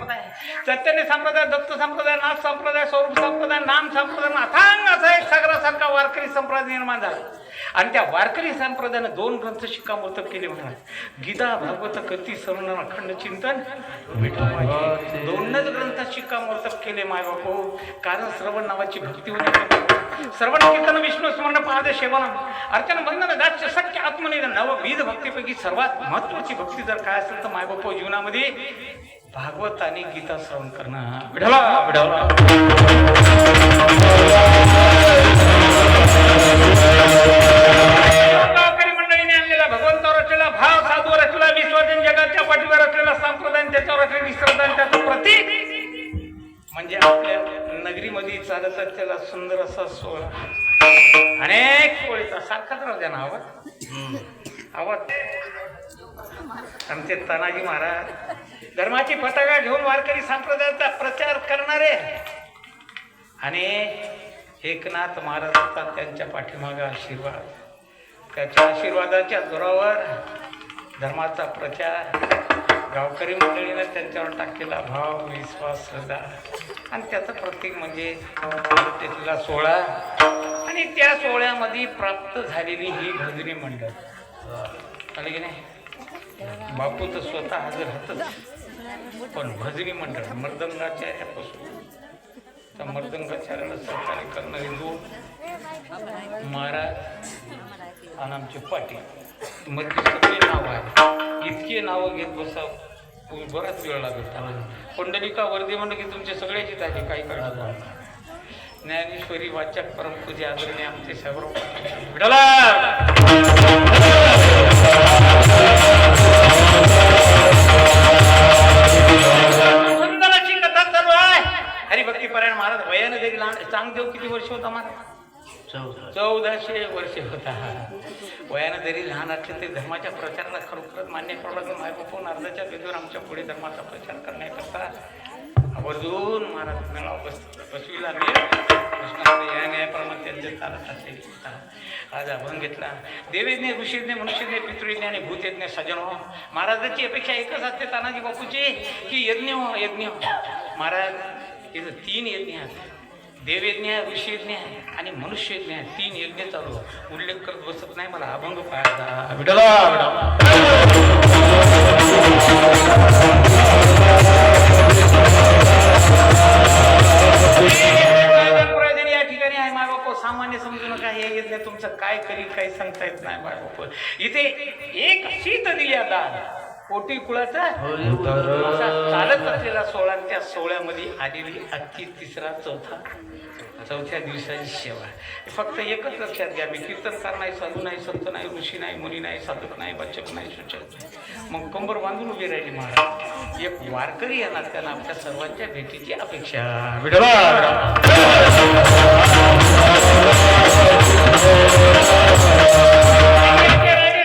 चैतन्य संप्रदाय, दत्त संप्रदाय, नाथ संप्रदाय, स्वरूप संप्रदाय, नाम संप्रदाय, अथांग असा एक सागरासारखा वारकरी संप्रदाय निर्माण झाला. आणि त्या वारकरी संप्रदायाने 2 ग्रंथ शिक्कामोर्तब केले म्हणा, गीता, भागवत, कथी, श्रवण, अखंड चिंतन, विठोबाचे 2च ग्रंथ शिक्कामोर्तब केले मायबापो. कारण श्रवण नावाची भक्ती होण्याची, श्रवण कीर्तन, विष्णू स्मरण, पाद सेवन, अर्चन, वंदन, दास्य, सख्य, आत्मनिवेदन, नवविध भक्तीपैकी सर्वात महत्वाची भक्ती जर काय असेल तर मायबापो जीवनामध्ये भागवत आणि गीता श्रवण करणं. विढला विढला गावकरी मंडळीने आणलेला भगवंतावर असलेला भाव, साधूवर असलेला विश्वासन, जगाच्या पाठीवर असलेला संप्रदाय, त्याच्यावर असलेली श्रद्धा, त्याचं प्रतीक म्हणजे आपल्या नगरीमध्ये चालत असलेला सुंदर असा सोहळा. अनेक सोहळीचा सारखाच राहू द्या ना आवाज. आमचे तानाजी महाराज धर्माची पताका घेऊन वारकरी संप्रदायाचा प्रचार करणारे आणि एकनाथ महाराजांचा त्यांच्या पाठीमागे आशीर्वाद, त्याच्या आशीर्वादाच्या जोरावर धर्माचा प्रचार, गावकरी मंडळीनं त्यांच्यावर टाकलेला भाव, विश्वास, श्रद्धा आणि त्याचं प्रतीक म्हणजे त्यातला सोहळा. आणि त्या सोहळ्यामध्ये प्राप्त झालेली ही भजनी मंडळ आले की नाही. बापू तर स्वतः हजर होतच, पण भजनी मंडळ मर्दंगाच्या यापासून त्या मर्दंगाचार्याला सहकार्य करणारे 2 महाराज आणि आमचे पाटील मध्ये सगळे नाव आहे. इतके नावं घेत बसा बराच वेळ लागत. पुंडलिका वर्दी म्हणलं की तुमचे सगळ्याचीच आहे. काही कळणार ज्ञानेश्वरी वाचक परमपूजे आदरणीय आमचे सर्व सुंदराची कथा चालू आहे. हरिभक्ती परायण महाराज वयाने जरी लहान, चांगदेव किती वर्ष होता महाराज? 1400 वर्ष होता. वयानं जरी लहान असले तरी धर्माच्या प्रचाराला खरोखरच मान्य करावं लागलं. मायबापून अर्धाच्या बेदूर आमच्या पुढे धर्माचा प्रचार करण्याकरता आवर्जून महाराज मेळावा बसविला. या न्यायाप्रमाणे त्यांचे चालत असेल. आज अभंग घेतला. देवयज्ञ, ऋषीयज्ञ, मनुष्यज्ञ, पितृयज्ञ आणि भूतयज्ञ. सजनो, महाराजांची अपेक्षा एकच असते तानाजी बापूची की यज्ञ हो, यज्ञ हो. महाराज तिथं 3 यज्ञ आहेत. देवयज्ञ आहे, ऋषीयज्ञ आहे आणि मनुष्ययज्ञ आहे. 3 यज्ञ चालू. उल्लेख करत बसत नाही, मला अभंग पाहायचा. विठला या ठिकाणी आहे. माय बाप सामान्य समजू नका. हे यज्ञ तुमचं काय करील काही सांगता येत नाही. माय बाप इथे एक शीत दिल्या दान पोटी कुळाचा असा चालत असलेला सोहळा. त्या सोहळ्यामध्ये आलेली अख्खी 3रा 4थ्या दिवसाची सेवा. फक्त एकच लक्षात घ्या, मी कीर्तनकार नाही, साधू नाही, संत नाही, ऋषी नाही, मुनी नाही, साधक नाही, वाचक नाही, सूचक नाही. मग कंबर बांधून उभी राहिली महाराज. एक वारकरी येणार, त्यांना आपल्या सर्वांच्या भेटीची अपेक्षा.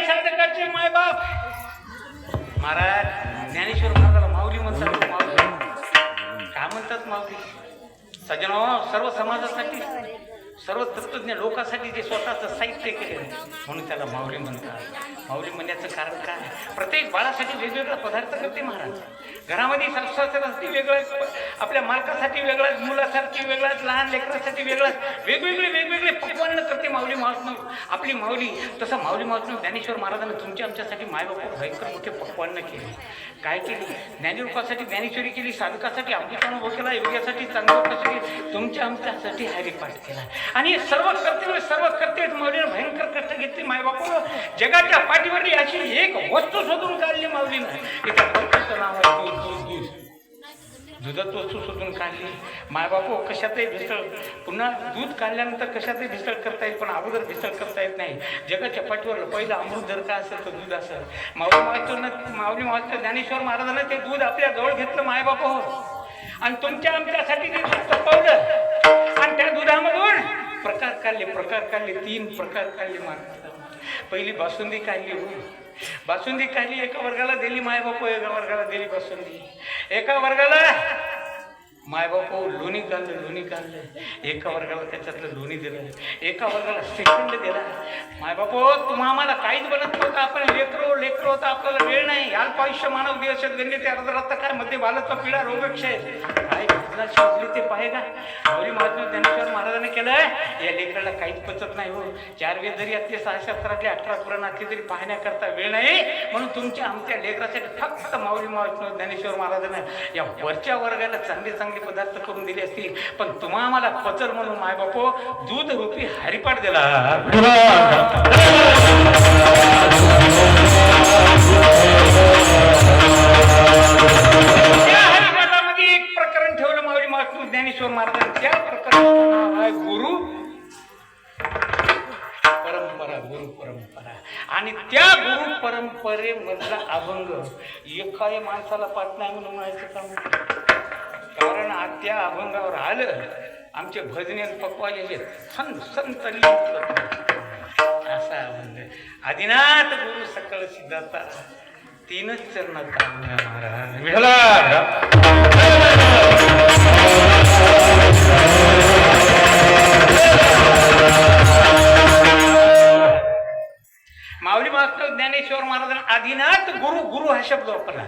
साधकाचे मायबाप महाराज ज्ञानेश्वर महाराजाला माऊली म्हणतात. माऊली काय म्हणतात? माऊली सजनो, सर्व समाजासाठी, सर्व तत्वज्ञ लोकांसाठी जे स्वतःचं साहित्य केले म्हणून त्याला माऊली म्हणतात. माऊली म्हणण्याचं कारण काय? प्रत्येक बाळासाठी वेगवेगळा पदार्थ करते महाराज. घरामध्ये सासूसासऱ्यासाठी वेगळाच, आपल्या मालकासाठी वेगळाच, मुलासाठी वेगळाच, लहान लेकरासाठी वेगळाच, वेगवेगळे पक्वान्न करते माऊली महात्मा. आपली माऊली तसं माऊली महात्मा ज्ञानेश्वर महाराजांनी तुमच्या आमच्यासाठी मायबापा भयंकर मोठे पक्वान्न केले. काय केली? ज्ञानरूपासाठी ज्ञानेश्वरी केली, साधकासाठी अमृतानुभव केला, योग्यासाठी चांगल्यासाठी, तुमच्या आमच्यासाठी हरिपाठ केला. आणि सर्व कर्तव्य माऊलीनं भयंकर कष्ट घेतली. मायबापा जगाच्या पाठीवरली अशी एक वस्तू शोधून काढली माऊलीनं. एका वस्तूचं नाव आहे दूध. दुधात वस्तू शोधून काढली. मायबापू कशातही भेसळ, पुन्हा दूध काढल्यानंतर कशातही भेसळ करता येईल, पण अगोदर भेसळ करता येत नाही. जगाच्या पाठीवर पहिलं अमृत जर का असेल तर दूध असेल. माऊली महात्मा ज्ञानेश्वर महाराजांना ते दूध आपल्या जवळ घेतलं मायबापू आणि तुमच्या आमच्यासाठी ते दूध तपवलं आणि त्या दुधामधून प्रकार काढले. 3 प्रकार काढले महाराज. पहिली बासुंदी काढली. बासुंदी काढली, एका वर्गाला दिली मायबापू, एका वर्गाला दिली बासुंदी. एका वर्गाला मायबाप लोणी काढलं एका वर्गाला त्याच्यातलं लोणी दिलं, एका वर्गाला श्रीखंड दिला. मायबाप तुम्हा आम्हाला काहीच बनत नव्हतं, आपण लेकरो होतं, आपल्याला वेळ नाही. अल्पायुष्य मानव दिवसात गणले ते अर्धरात्र काय मध्ये बालत्व पिढा रोगक्षय काय घटना शिजली ते पाहे का. माऊली महात्मा ज्ञानेश्वर महाराजांनी केलं, या लेकराला काहीच पचत नाही हो. 4 वेद जरी असले, 6 शास्त्रातले 18 पुराण असले तरी पाहण्याकरता वेळ नाही. म्हणून तुमच्या आमच्या लेकरासाठी फक्त माऊली महात्मा ज्ञानेश्वर महाराजांना या वरच्या वर्गाला चांगले पदार्थ करून दिले असतील, पण तुम्हा आम्हाला पचल म्हणून मायबापो दूध रूपी हरिपाठ दिला. त्या हरिपाठामध्ये एक प्रकरण ठेवलं माऊली महात्मा ज्ञानेश्वर महाराजांनी. त्या प्रकरणाचं नाव आहे गुरु परंपरा. आणि त्या गुरु परंपरेमधला अभंग एखाद्या माणसाला पाठ नाही म्हणून म्हणायचं काम. कारण त्या अभंगावर आलं आमचे भजने पक्वाचे संत असा अभंग. आदिनाथ गुरु सकळ सिद्धार्था 3च चरणात माऊली महात्मा ज्ञानेश्वर महाराजांना आदिनाथ गुरु हा शब्द वापरला.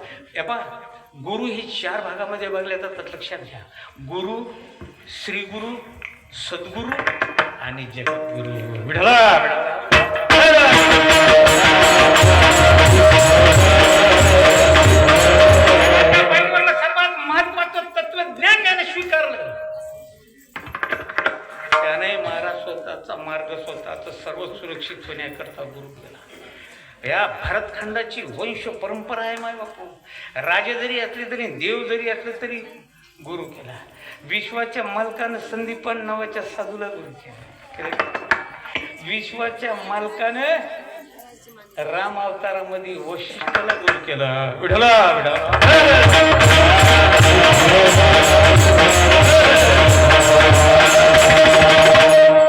गुरु हे 4 भागामध्ये बघले जातात, लक्षात घ्या. गुरु, श्रीगुरु, सद्गुरु आणि जगद्गुरु. सर्वात महत्वाचं तत्वज्ञान त्याने स्वीकारलं. त्याने महाराज स्वतःचा मार्ग स्वतःचा सर्व सुरक्षित होण्याकरता गुरु केला. या भारतखंडाची वंश परंपरा आहे माय बापू. राजे जरी असले तरी, देव जरी असले तरी गुरु केला. विश्वाच्या मालकानं संदीपन नावाच्या साधूला गुरु केला. विश्वाच्या मालकानं राम अवतारामध्ये वशिष्ठाला गुरु केला.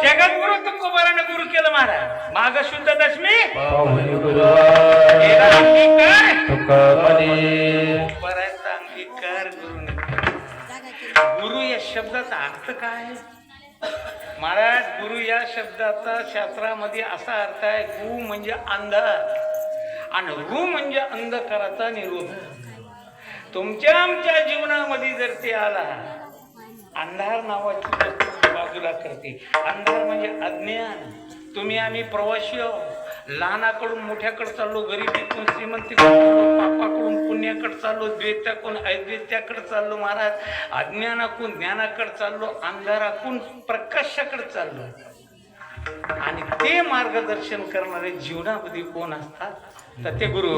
जगद्गुरु तुकोबारानं गुरु केलं महाराज. माघ शुद्ध दशमी अंगीकार गुरु या शब्दाचा अर्थ काय महाराज? गुरु या शब्दाचा शास्त्रामध्ये असा अर्थ आहे, गु म्हणजे अंधार आणि रु म्हणजे अंधकाराचा निरोध. तुमच्या आमच्या जीवनामध्ये जर ते आला, अंधार नावाची वस्तू बाजूला करते. अंधार म्हणजे अज्ञान. तुम्ही आम्ही प्रवासी आहोत. लहानाकडून मोठ्याकडे चाललो, गरिबीतून श्रीमंतीकडे चाललो, पापाकडून पुण्याकडे चाललो, द्वैताकडून अद्वैत्याकडे चाललो महाराज. अज्ञानाकडून ज्ञानाकडे चाललो, अंधाराकडून प्रकाशाकडे चाललो. आणि ते मार्गदर्शन करणारे जीवनामध्ये कोण असतात? तर ते गुरु.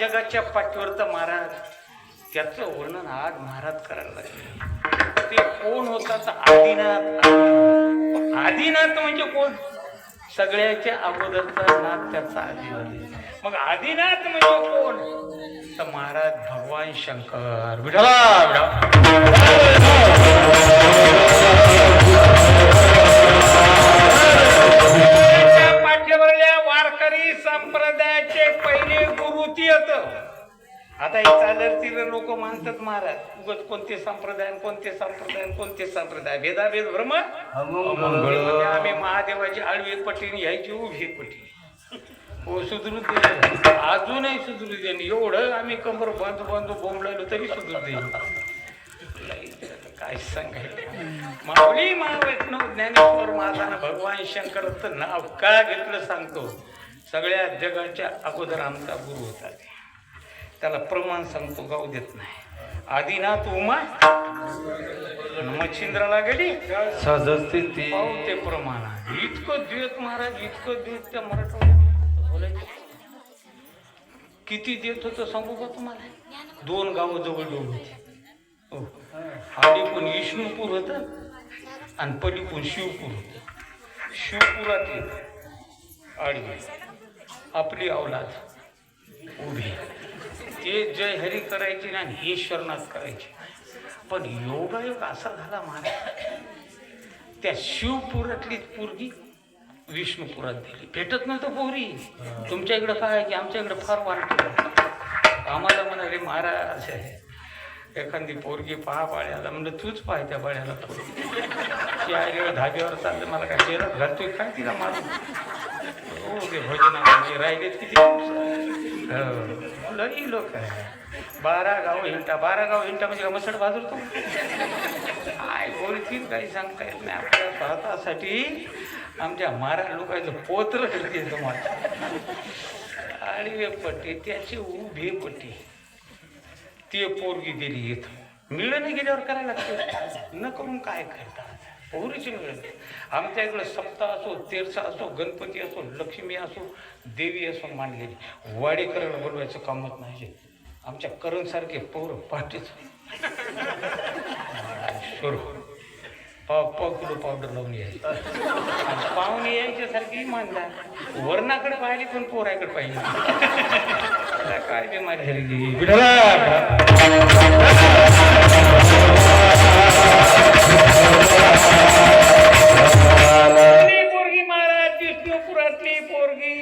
जगाच्या पाठीवरचा महाराज, त्याचं वर्णन आज महाराज करायला लागले. ते कोण होता? आदिनाथ. आदिनाथ म्हणजे कोण? सगळ्याच्या अगोदरचा नाथ त्याचा आदिनाथ. मग आदिनाथ म्हणजे कोण? तर महाराज भगवान शंकर. पाठीवरल्या वारकरी संप्रदायाचे पहिले गुरु ती होत. आता हे चालतील लोक मानतात महाराज, उगत कोणते संप्रदाय कोणते संप्रदाय भेदाभेद भ्रम. आम्ही महादेवाची आडवी पटी ह्याची उभी पटी. हो सुधरू दे, अजूनही सुधरू दे. एवढं आम्ही कंबर बांधू बोंबलायलो तरी सुधरू दे. काय सांगायचं. माऊली महावैष्णव ज्ञानेश्वर महाराजांना भगवान शंकराचं नाव का घेतलं सांगतो. सगळ्या जगाच्या अगोदर आमचा गुरु होता. त्याला प्रमाण सांगतो, गाऊ देत नाही. आदिनाथ उमा मच्छिंद्राला गेली सजस्ती ती पावते प्रमाण. इतकं देत महाराज, इतकं देत. त्या मराठवाड्यात बोलायचं किती देत होतं सांगू का तुम्हाला. 2 गावं जवळ जवळ होती. आधी पण विष्णुपूर होतं आणि पली पण शिवपूर होतं. शिवपुरातली आडवी आपली अवलाद उभी, ते जय हरी करायची ना, हे शरणात करायचे. पण योगायोग असा झाला महाराज, त्या शिवपुरातलीच पोरगी विष्णुपुरात दिली. भेटत नव्हतं पोरी. तुमच्या इकडं काय आहे की आमच्या इकडं फार वाटतं. आम्हाला म्हणाले महाराज एखादी पोरगी पहा बाळ्याला. म्हणलं तूच पाह त्या बाळ्याला पोरगी. ती आईला धाब्यावर चाललं, मला काय शेरात घालतोय काय तिला मारून. हो ते भजनामध्ये राहिलेत किती लई लोक आहे. 12 गाव हिंटा, 12 गाव हिंटा म्हणजे मसड बाजूरतो काय बोलतील काही सांगता येत नाही. आपल्या स्वतःसाठी आमच्या महाराज लोकांचं पोत्र करते तुम्हाला. आडवे पट्टी त्याची उभे पट्टी ते पोरगी दिली. येतं मिळणं गेल्यावर करायला लागते, न करून काय करतात. पोरीची मिळत. आमच्या इकडं सप्ताह असो, तेरसा असो, गणपती असो, लक्ष्मी असो, देवी असो मानलेली, वाडेकराला बोलवायचं कामच नाही. आमच्या करणसारखे पोरं पाठीच सुरू पाव किलो पावडर लावून यायचं. पाहुणे यायच्यासारखी इमानदार. वर्णाकडे पाहिली पण पोराकडे पाहिजे. काय बिमारी झाली पोरगी महाराज. विष्णुपुरातली पोरगी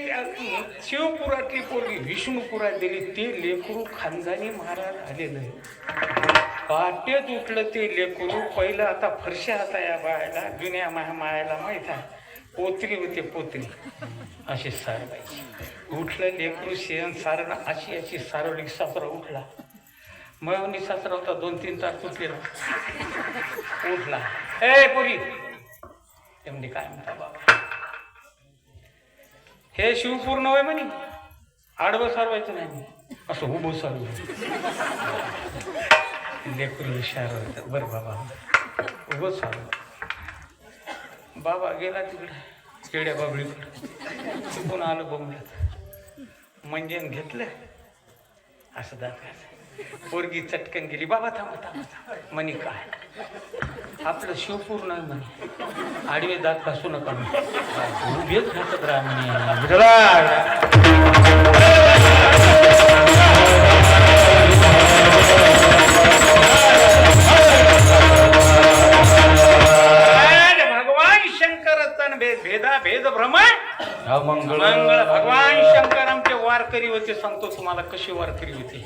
शिवपुरातली पोरगी विष्णुपुरात दिली. ते लेकरू खानदानी महाराज आलेलं. पाट्यात उठलं ते लेकरू. पहिलं आता फरशा आता या बाळाला, जुन्या मायाला माहीत आहे, पोत्री होते पोत्री अशी सारवायची. उठलं लेकरू शेण सारण अशी अशी सारवली. सासरा उठला, मळवणी सासरा होता, 2-3 तास तुटलेला. उठला, ए पोरी ते म्हणजे काय म्हणता बाबा, हे शिवपूर्ण होय म्हणे, आडवं सारवायचं नाही, असं उभं सारवं. लेकरू हुशार होतं. बरं बाबा उभं सारवं. बाबा गेला तिकडे केड्या बाबळीकडे. तिकडून आलं बोंबलत, मंजन घेतलं असं दाखवायचं. पोरगी चटकन गेली. बाबा थांबा थांबा थांबा म्हणे, काय आपलं शिवपूर नाही म्हणे, आडवे दात घासू नका म्हणे, उभेच घासत राहा म्हणे. भेद भ्रम मंगळ. भगवान शंकर आमचे वारकरी होते. सांगतो तुम्हाला कशी वारकरी होती.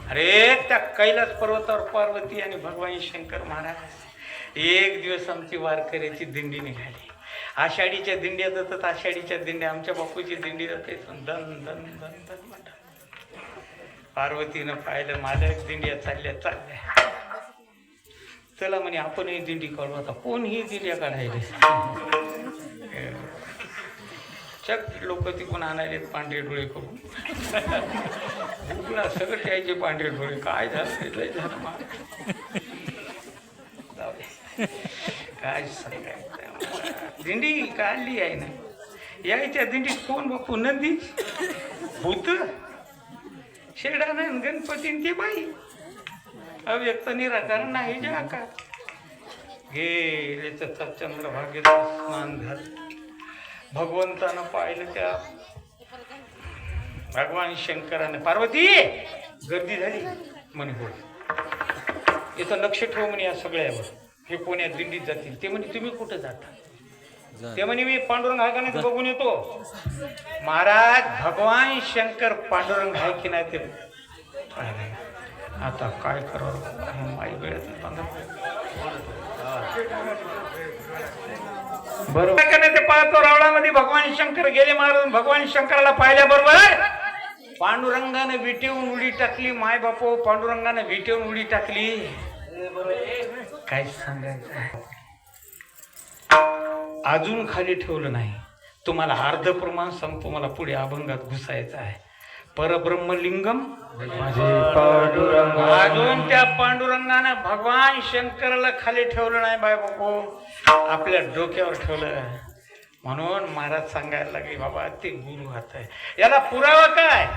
अरे त्या कैलास पर्वतावर पार्वती आणि भगवान शंकर महाराज एक दिवस आमची वारकऱ्याची दिंडी निघाली. आषाढीच्या दिंड्या जातात, आषाढीच्या दिंड्या आमच्या बापूची दिंडी जाते. दन दन दन दन म्हणतात. पार्वतीनं पाहिलं मालक दिंड्या चालल्या चालल्या. चला म्हणे आपणही दिंडी काढू. आता कोणही दिंड्या काढायला. चक लोक तिकडून आणायले पांढरे डोळे करून. भूकला सगळं यायचे पांढरे डोळे. काय झालं लय झालं काय सांगायचं. दिंडी काढली आहे ना, यायच्या दिंडीत कोण बापू, नंदी, भूत, शेडानं, गणपती ते बाई. अव्यक्त निराकार नाही जे आकार. गेले चंद्रभागेचं स्नान झालं. भगवंतानं पाहिलं त्या भगवान शंकराने, पार्वती गर्दी झाली म्हणे. हो इथं लक्ष ठेव म्हणे या सगळ्यावर. हे कोण्या दिंडीत जातील. ते म्हणे तुम्ही कुठं जाता. ते म्हणे मी पांडुरंग आहे का नाही बघून येतो. महाराज भगवान शंकर पांडुरंग आहे की नाही ते आता काय करावं माई वेळेत बरोबर का नाही. ते पाहतो रावळामध्ये भगवान शंकर गेले महाराज. भगवान शंकराला पाहिल्याबरोबर पांडुरंगाने विटेवून उडी टाकली. माय बापो पांडुरंगाने विटेवून उडी टाकली. काय सांगायचं, अजून खाली ठेवलं नाही. तुम्हाला अर्ध प्रमाण सांगतो, मला पुढे अभंगात घुसायचं आहे. परब्रह्मलिंगम माझे पांडुरंग. अजून त्या पांडुरंगानं भगवान शंकराला खाली ठेवलं नाही बाय बापू, आपल्या डोक्यावर ठेवलं. म्हणून महाराज सांगायला लागले बाबा ते गुरु हात आहे. याला पुरावा काय?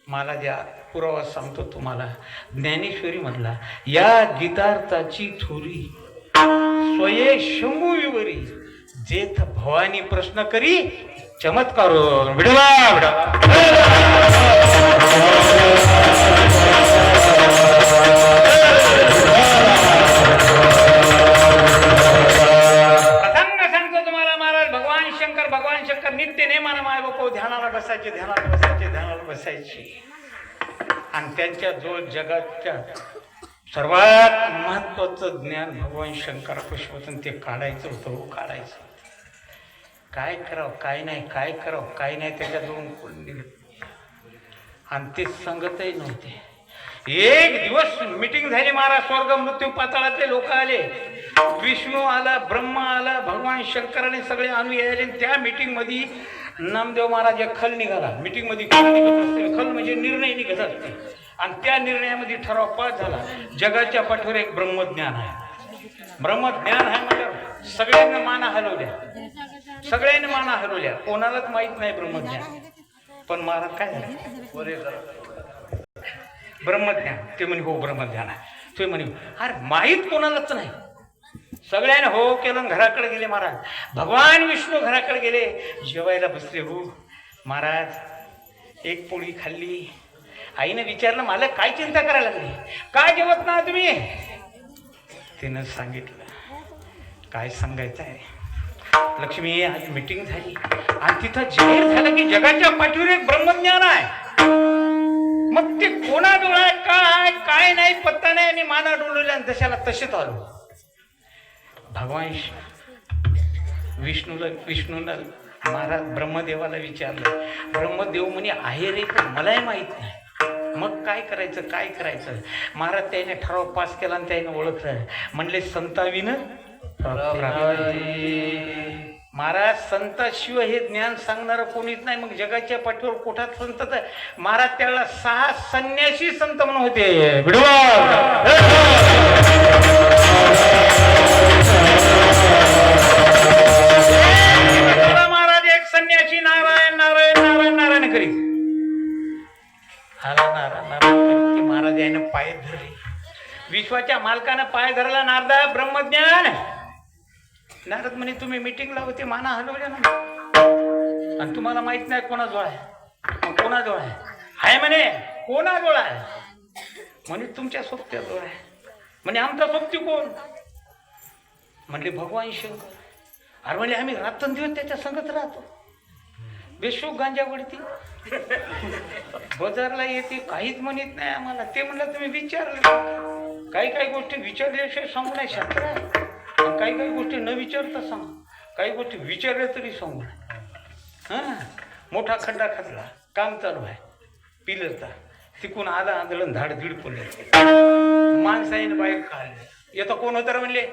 मला द्या, पुरावा सांगतो तुम्हाला. ज्ञानेश्वरी म्हणला या गीतार्थाची थोरी स्वये शंभू विवरी, जेथ भवानी प्रश्न करी चमत्कार विडवा विडवा. भगवान शंकर नित्य नेमानं माय बापू ध्यानाला बसायचे, ध्यानाला बसायचे, ध्यानाला बसायचे. आणि त्यांच्या जो जगाच्या सर्वात महत्वाचं ज्ञान भगवान शंकरापाशी होतं ते काढायचं होतं. काढायचं काय करावं काय नाही, काय करावं काय नाही, त्याच्याजवळून कोण निघत. आणि ते सांगतही नव्हते. एक दिवस मीटिंग झाली महाराज, स्वर्ग मृत्यू पाताळातले लोक आले, विष्णू आला, ब्रह्मा आला, भगवान शंकराने सगळे अनुयायी आले. त्या मीटिंग मध्ये नामदेव महाराज एक खल निघाला. मीटिंग मध्ये खल निघत असते, खल म्हणजे निर्णय निघत असते. आणि त्या निर्णयामध्ये ठराव पास झाला, जगाच्या पाठीवर एक ब्रह्मज्ञान आहे. ब्रह्मज्ञान आहे म्हणजे सगळ्यांना माना हलवल्या, सगळ्यांनी माना हलवल्या, कोणालाच माहित नाही ब्रह्मज्ञान. पण महाराज काय झालं? ब्रह्मज्ञान. ते म्हणे हो ब्रह्मज्ञान आहे. ते म्हणे अरे माहीत कोणालाच नाही. सगळ्यांनी हो केलं, घराकडे गेले महाराज. भगवान विष्णू घराकडे गेले, जेवायला बसले. हो महाराज एक पोळी खाल्ली. आईने विचारलं मला काय चिंता करायला लागली, काय जेवत ना तुम्ही? तिनं सांगितलं काय सांगायचं आहे. लक्ष्मी आज मीटिंग झाली आणि तिथं जाहीर झालं की जगाच्या पाठीवर एक ब्रह्मज्ञान आहे. मग ते कोणा डोळा काय काय नाही पत्ता नाही. आणि माना डोळवल्या आणि तशाला तसेच आलो. भगवान विष्णूला महाराज ब्रह्मदेवाला विचारलं. ब्रह्मदेव म्हणे आहे रे, पण मलाही माहित नाही. मग काय करायचं काय करायचं? महाराज त्याने ठराव पास केला आणि त्याने ओळखलं. म्हणले संताविन महाराज, संताशिवाय हे ज्ञान सांगणार कोणीच नाही. मग जगाच्या पाठीवर कोठात संत? तर महाराज त्याला 6 संन्यासी संत म्हणून होते. महाराज एक संन्यासी नारायण नारायण नारायण नारायण करी आला. नारायण नारायण करी महाराज याने पाय धरले. विश्वाच्या मालकानं पाय धरला. नारदा ब्रह्मज्ञान. नारद म्हणे तुम्ही मीटिंगला होते, माना हलवल्या ना, आणि तुम्हाला माहित नाही कोणाजवळ आहे. कोणाजवळ आहे म्हणे, कोणाजवळ आहे म्हणे तुमच्या सोबत्याजवळ आहे. म्हणे आमचा सोबती कोण? म्हणले भगवान शंकर. अरे म्हणजे आम्ही रात्रंदिवस त्याच्या संगत राहतो. बेशोक गांजावरती बाजारला येते, काहीच म्हणत नाही आम्हाला. ते म्हणलं तुम्ही विचारलं. काही काही गोष्टी विचारल्याशिवाय सांगू नाही शास्त्र आहे. काही काही गोष्टी न विचारता सांग, काही गोष्टी विचारल्या तरी सांगू. हां मोठा खड्डा खातला, काम चालू आहे पिलरचा, तिकून आला आंदोलन धाड धीड पडले. माणसाईन बाहेर काढले. येतो कोण होतं म्हणले?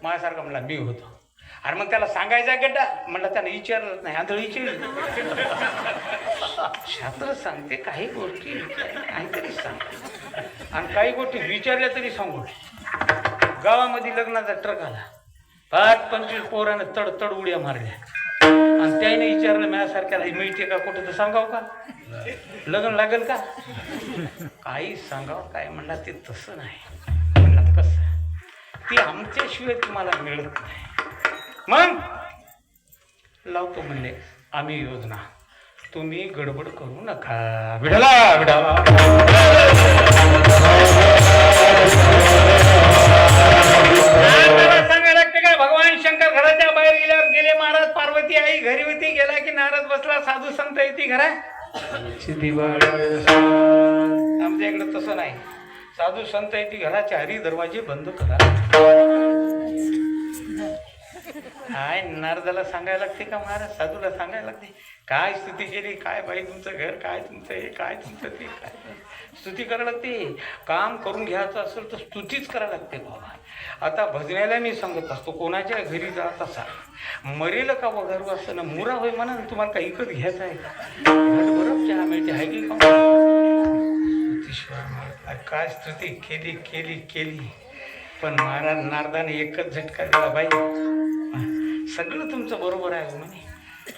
माझ्यासारखा म्हणला मी होतो. अरे मग त्याला सांगायचा गड्डा म्हणलं, त्यानं विचारलंच नाही. आंधळ विचारली. शास्त्र सांगते काही गोष्टी काहीतरी सांग, आणि काही गोष्टी विचारल्या तरी सांगू. गावामध्ये लग्नाचा ट्रक आला, 5-25 पोरानं तड तड उड्या मारल्या. आणि त्याने विचारलं माझ्यासारख्याला मिळते का कुठं, तर सांगाव का लग्न लागेल का? काही सांगावं काय? म्हणला ते तसं नाही. म्हणला कसं? ती आमच्याशिवाय तुम्हाला मिळत नाही. मग लावतो म्हणले आम्ही योजना, तुम्ही गडबड करू नका. विढला विढाला सांगायला लागते काय? भगवान शंकर घराच्या बाहेर गेल्यावर गेले महाराज. पार्वती आई घरी होती. गेला की नारद बसला. साधू संत येते घरा. आमच्या इकडे तसं नाही. साधू संत येते घराच्या हरी दरवाजे बंद करा. काय नारदाला सांगायला लागते का महाराज? साधूला सांगायला लागते काय स्तुती केली, काय बाई तुमचं घर, काय तुमचं हे, काय तुमचं ते, काय स्तुती करायला लागते. काम करून घ्यायचं असेल तर स्तुतीच करायला लागते बाबा. आता भजनाला मी सांगत असतो, कोणाच्या घरी जात असा मरेल का वगैरे असं ना मुरा होय म्हणा, तुम्हाला काही इकत घ्यायचं आहे का, बरोबर चहा मिळते आहे की काय स्तुती केली केली केली. पण महाराज नारदाने एकच झटका दिला, बाई सगळं तुमचं बरोबर आहे म्हणे,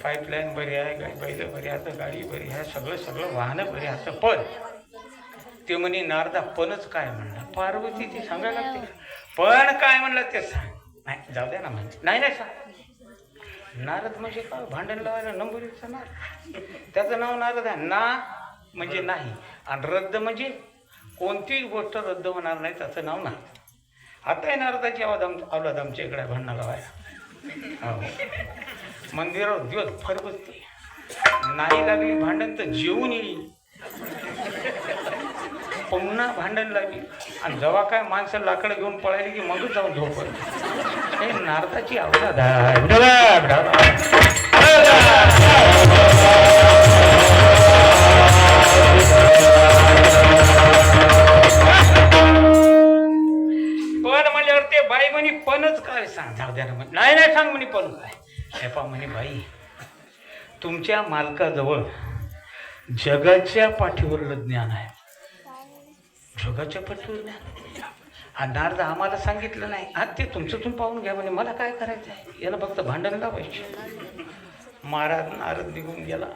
पाईपलाईन बरी आहे, गाडी बैल बरी आता, गाडी बरी आहे, सगळं सगळं वाहनं बरी आता. पण ते म्हणे नारदा पणच काय म्हणलं, पार्वती ती सांगायला लागते. पण काय म्हणलं ते सांग. नाही जाऊ द्या ना म्हणजे, नाही नाही सांग. नारद म्हणजे काय, भांडण लावायला नंबरीचं नारद, त्याचं नाव नारद आहे. ना म्हणजे नाही, आणि रद्द म्हणजे कोणतीच गोष्ट रद्द होणार नाही, त्याचं नाव नारद. आता नारदाची अवलाद आमच्या इकडे भांडणं लावायला. हो, मंदिरावर दिवस भर बसते, नाही लागली भांडण तर जेवून येईल, पुन्हा भांडण लागली, आणि जेव्हा काय माणसं लाकडं घेऊन पळायली की मगच जाऊन झोपत. हे नारदाची अवलाद पण म्हणल्यावर ते बाई म्हणे पणच काय सांग, जाऊ द्या ना म्हणे. नाही नाही सांग म्हणे पण काय. हे पा म्हणे बाई, तुमच्या मालकाजवळ जगाच्या पाठीवरलं ज्ञान आहे, जगाच्या पाठीवर ज्ञान. आणि नारद आम्हाला सांगितलं नाही, हा ते तुमचं तुम्ही पाहून घ्या म्हणे, मला काय करायचं आहे, याला फक्त भांडण लावायचे. महाराज नारद निघून गेला.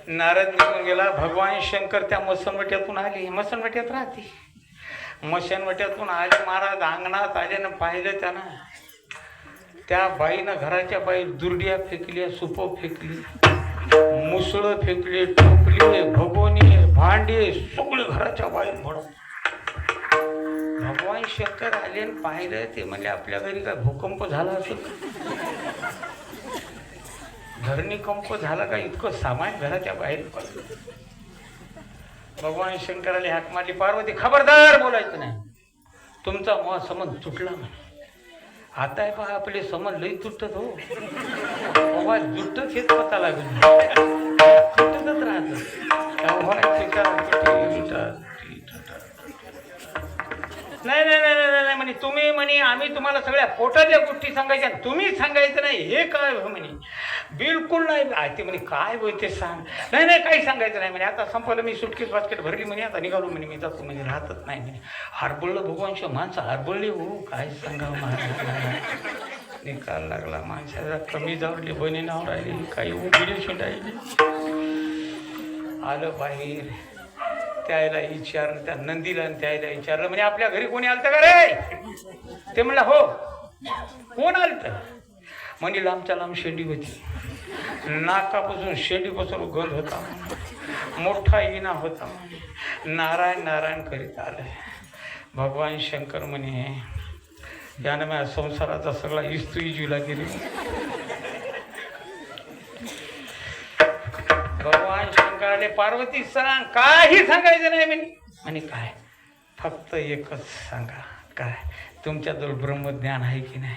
नारद निघून गेला. भगवान शंकर त्या मसनवट्यातून आले, मसनवट्यात राहते, मसनवट्यातून आले. महाराज अंगणात आले ना, पाहिलं त्यानं, त्या बाईनं घराच्या बाई दुर्ड्या फेकल्या, सुपं फेकली, मुसळं फेकले, टोपले, भगोनी, भांडे सगळे घराच्या बाहेर पडून. भगवान शंकर आले आणि पाहिलं. ते म्हणजे आपल्या घरी काय भूकंप झाला असेल, धरणीकंप झाला का, इतकं सामान घराच्या बाहेर पडलं. भगवान शंकराने हाक मारली, पार्वती खबरदार बोलायचं नाही, तुमचा मोह संबंध तुटला म्हणे. आता आहे पहा आपले संबंध लई तुटत हो बाबा, तुटत हेच पता लागेल, तुटतच राहत. नाही नाही नाही नाही म्हणे, तुम्ही म्हणे आम्ही तुम्हाला सगळ्या पोटातल्या गोष्टी सांगायच्या, तुम्ही सांगायचं नाही, हे काय म्हणे, बिलकुल नाही. ते म्हणे काय होय ते सांग. नाही नाही काही सांगायचं नाही म्हणे, आता संपलं, मी सुटकेस बास्केट भरली म्हणे, आता निघालो म्हणे, मी जातो म्हणजे राहतच नाही म्हणे. हरबळलं भगवानच्या माणसं हरबळले हो, काय सांगावं महाराज. निकाल लागला माणसाचा, कमी जावडले बने नाव राहिली, काही उघडी शिंडायली. आलं बाहेर, त्याला विचारलं, त्या नंदीला आणि त्याला विचारलं म्हणे आपल्या घरी कोणी आलतं का रे. ते म्हणलं हो. कोण आलतं म्हणजे लांबच्या लांब शेंडी होती, नाकापासून शेंडीपासून गंध होता, मोठा इना होता, नारायण नारायण करीत आलं. भगवान शंकर म्हणे यानं माझ्या संसाराचा सगळा इस्तू इजूला गेली. भगवान शंकराने पार्वती सांग, काही सांगायचं नाही म्हणे. काय फक्त एकच सांगा, काय तुमच्याजवळ ब्रह्मज्ञान आहे की नाही.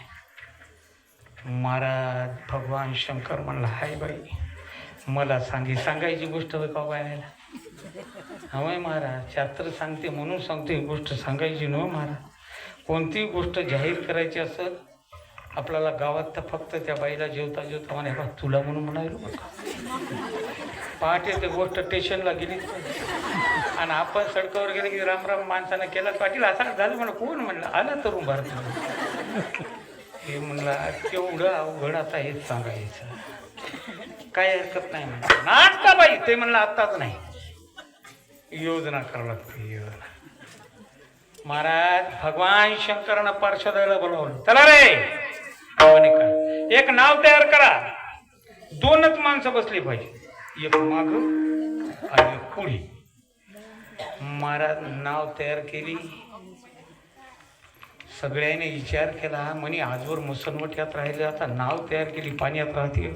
महाराज भगवान शंकर म्हणला हाय बाई, मला सांगायची गोष्ट होय का बायला. हवय महाराज, शास्त्र सांगते म्हणून सांगते, ही गोष्ट सांगायची नव्ह महाराज. कोणतीही गोष्ट जाहीर करायची असेल आपल्याला गावात, तर फक्त त्या बाईला जेवता जेवता म्हणे बा तुला म्हणून म्हणायलो बघा. पहाटे ते गोष्ट स्टेशनला गेली आणि आपण सडकावर गेले की राम राम माणसानं केला, पाटील असं झालं म्हणलं. कोण म्हणलं, आलं तरुण भारत. हे म्हणला तेवढं अवघड आता हेच सांगायचं, काय हरकत नाही म्हणलं. नाचता बाई ते म्हणलं आत्ताच नाही, योजना करावं लागते योजना. महाराज भगवान शंकरानं पार्षदाला बोलावलं, चला रे म्हणे काय एक नाव तयार करा, दोनच माणसं बसली पाहिजे, एक माग आणि एक पुढे. महाराज नाव तयार केली, सगळ्यांनी विचार केला म्हणे आजवर मुसलमठ्यात राहिले, आता नाव तयार केली पाण्यात राहते.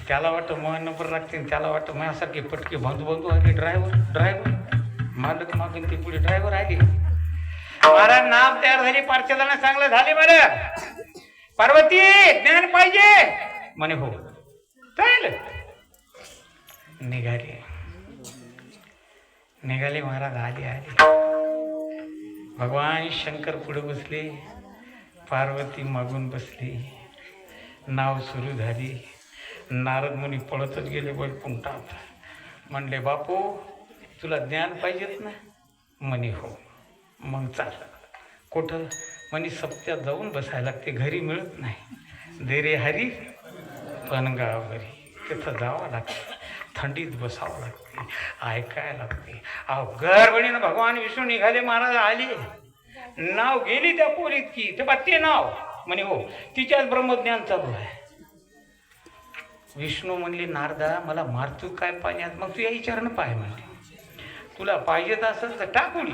त्याला वाटतं मग नंबर लागते, त्याला वाटतं माझ्यासारखे पटके बांधू आले, ड्रायव्हर मालक मागून ते पुढे ड्रायव्हर आले. महाराज नाव तयार झाली, पार्षदांना चांगलं झाले. बरं पार्वती ज्ञान पाहिजे म्हणे हो चालेल. निघाले महाराज. आले भगवान शंकर पुढे बसले, पार्वती मागून बसली. नाव सुरू झाली. नारद मुनी पळतच गेले वैकुंठात. म्हणले बापू तुला ज्ञान पाहिजेत ना? म्हणे हो. मग चाल. कुठं? म्हणे सप्त्यात जाऊन बसायला लागते, घरी मिळत नाही. दे रे हरी पण गाव घरी. तिथं जावं लागतं, थंडीत बसावं लागते, ऐकायला लागते. अहो गडबडीनं भगवान विष्णू निघाले महाराज. आले, नाव गेली त्या पोरीत की ते बा ते नाव. म्हणे हो, तिच्याच ब्रह्मज्ञान चालू आहे. विष्णू म्हणले नारदा मला मारतो काय पाण्यात? मग तू या विचारानं पाय म्हणले. तुला पाहिजेत असेल तर टाक उडी.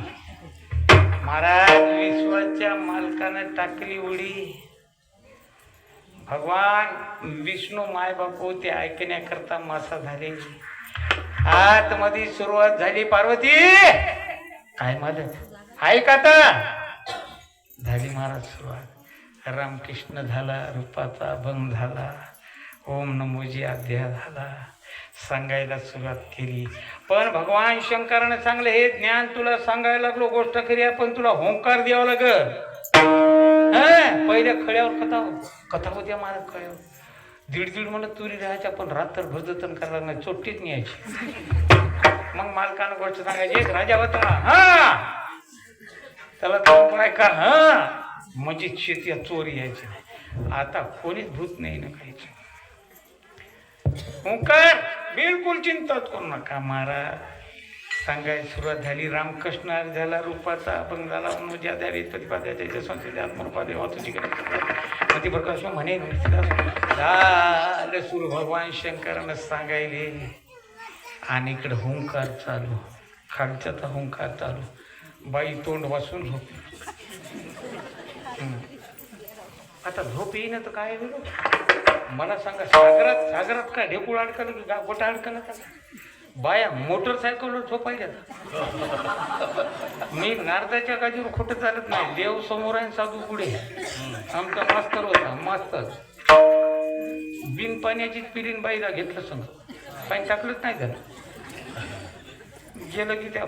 महाराज विश्वाच्या मालकानं टाकली उडी. भगवान विष्णू माय बापू ते ऐकण्याकरता मासा झाले. आतमध्ये सुरुवात झाली. पार्वती काय माझं ऐक आता. झाली महाराज सुरुवात. रामकृष्ण झाला, रूपाचा अभंग झाला, ओम नमोजी अध्याय झाला, सांगायला सुरुवात केली. पण भगवान शंकराने सांगलं हे ज्ञान तुला सांगायला लागलो गोष्ट खरी आहे, पण तुला होंकार द्यावा लागल. पहिल्या खळ्यावर कथा होत्या महाराज. खळ्यावर दीड म्हणत तुरी राहायच्या, पण रात्रभर जतन करायला लागणार, चोट्टीत न्यायची. मग मालकानं गोष्ट सांगायची. एक राजा होता, त्याला काय का म्हणजे शेती चोरी यायची नाही. आता कोणीच भूत नाही ना काहीच. ओंकार बिलकुल चिंता करू नका महाराज. सांगायला सुरुवात झाली. रामकृष्ण झाला, रूपाचा अभंग झाला, प्रतिपाद्याच्या संस्कृती आत्मरूपादे वाचूची गती प्रकाश म्हणे झालं सुरू. भगवान शंकरानं सांगायले आणि इकडे हुंकार चालू, खालचा तर हुंकार चालू. बाई तोंड वाचून झोपली. आता झोप येईन तर काय मला सांगा. सागरात काय ढेकूळ अडकलं की गोटा अडकलं का? बाया मोटरसायकलवर झोपायच्या. मी नारदाच्या गादीवर खोटं चालत नाही. देव समोर आहे, साधू पुढे. आमचा मास्तर होता, मास्तर बिन पाण्याची पिरीन बाईला घेतलं संग. पाणी टाकलंच नाही त्याला. गेलं की त्या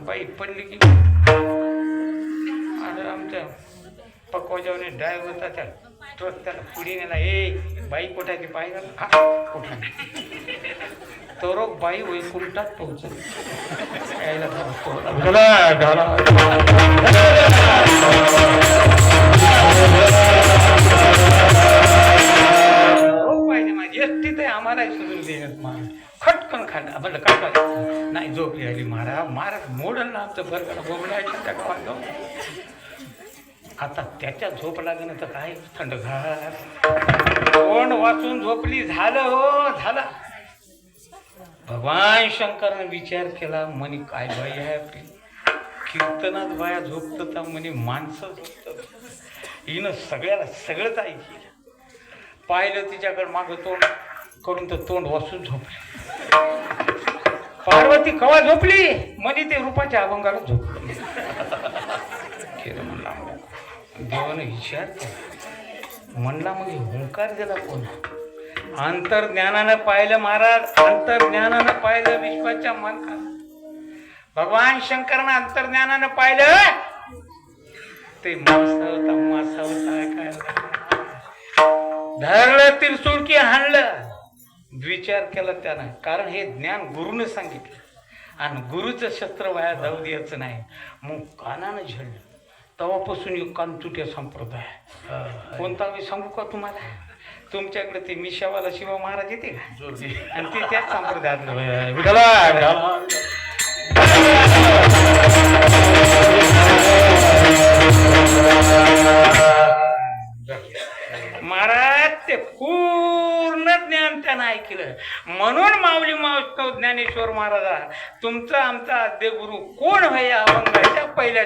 बाई पडली की आणि आमच्या पकवाजावने ड्रायव्हर होता त्या ट्रक त्याला पुढे नेला. ए बाई कोठाची पाहिजे कुठं तो रोग बाई वैकुंठात पोहोचल. पाहिजे माझी एसटीत आहे, आम्हाला सुधरू देण्यात महाराज. खटकन खाणं म्हणलं काय नाही. झोपली आली महाराज मोडल ना आमचं बरं बोबडायचं त्या गावात जाऊन. आता त्याच्या झोप लागणं तर काय थंडगार. कोण वाचून झोपली. झालं हो झालं. भगवान शंकराने विचार केला. म्हणे काय बाई आहे आपली कीर्तनात बाया झोपतात, म्हणे माणसं झोपतात. हिनं सगळ्याला सगळंच ऐकलं. पाहिलं तिच्याकडे मागं तोंड करून तर तोंड वाचून झोपली. पार्वती कवा झोपली? म्हणे ते रूपाच्या अभंगाला झोपली. केलं म्हणला. देवानं विचार केला. म्हणला मग हुंकार दिला कोण? अंतर्ज्ञानानं पाहिलं महाराज. अंतर्ज्ञानानं पाहिलं विश्वाच्या मालकानं. भगवान शंकरानं अंतर्ज्ञानानं पाहिलं ते मासा होता काय धरलं त्रिशूळ की हाणलं. विचार केला त्यानं, कारण हे ज्ञान गुरुनं सांगितलं आणि गुरुचं शस्त्र वाया जाऊ द्यायचं नाही. मग कानानं झडलं. तेव्हापासून एक कानतुट्या संप्रदाय. कोणता मी सांगू का तुम्हाला? तुमच्याकडे ते मिशावाला शिवा महाराज येते का? आणि ते त्याच संप्रदायातलं महाराज. ते पूर्ण ज्ञान त्यानं ऐकलं. म्हणून माऊली मावतो ज्ञानेश्वर महाराजा तुमचा आमचा आद्य गुरु कोण आहे? अभंगाच्या पहिल्या